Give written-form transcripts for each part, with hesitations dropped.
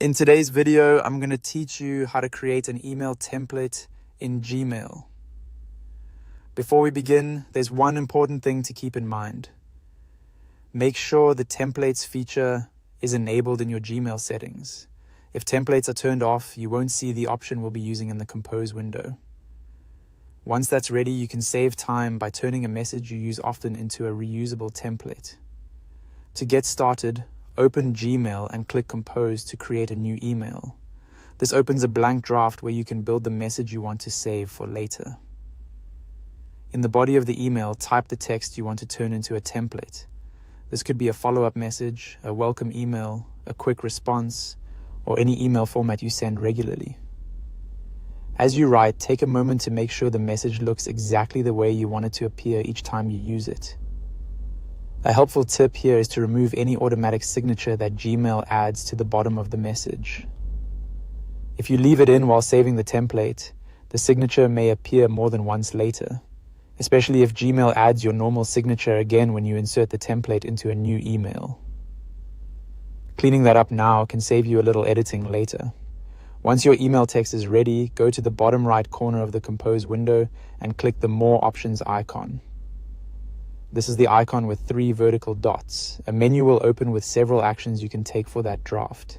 In today's video, I'm going to teach you how to create an email template in Gmail. Before we begin, there's one important thing to keep in mind. Make sure the templates feature is enabled in your Gmail settings. If templates are turned off, you won't see the option we'll be using in the Compose window. Once that's ready, you can save time by turning a message you use often into a reusable template. To get started, open Gmail and click Compose to create a new email. This opens a blank draft where you can build the message you want to save for later. In the body of the email, type the text you want to turn into a template. This could be a follow-up message, a welcome email, a quick response, or any email format you send regularly. As you write, take a moment to make sure the message looks exactly the way you want it to appear each time you use it. A helpful tip here is to remove any automatic signature that Gmail adds to the bottom of the message. If you leave it in while saving the template, the signature may appear more than once later, especially if Gmail adds your normal signature again when you insert the template into a new email. Cleaning that up now can save you a little editing later. Once your email text is ready, go to the bottom right corner of the Compose window and click the More Options icon. This is the icon with 3 vertical dots. A menu will open with several actions you can take for that draft.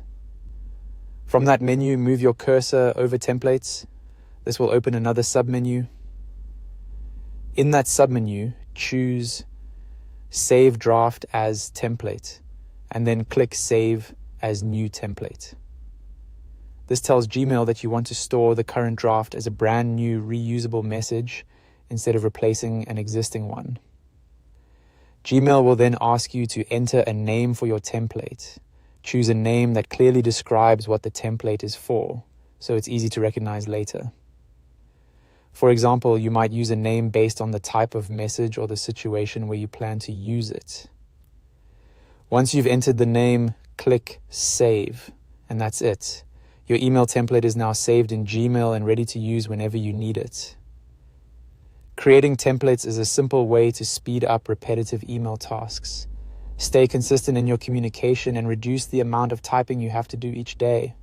From that menu, move your cursor over templates. This will open another submenu. In that submenu, choose Save Draft as Template, and then click Save as New Template. This tells Gmail that you want to store the current draft as a brand new reusable message instead of replacing an existing one. Gmail will then ask you to enter a name for your template. Choose a name that clearly describes what the template is for, so it's easy to recognize later. For example, you might use a name based on the type of message or the situation where you plan to use it. Once you've entered the name, click Save, and that's it. Your email template is now saved in Gmail and ready to use whenever you need it. Creating templates is a simple way to speed up repetitive email tasks. Stay consistent in your communication and reduce the amount of typing you have to do each day.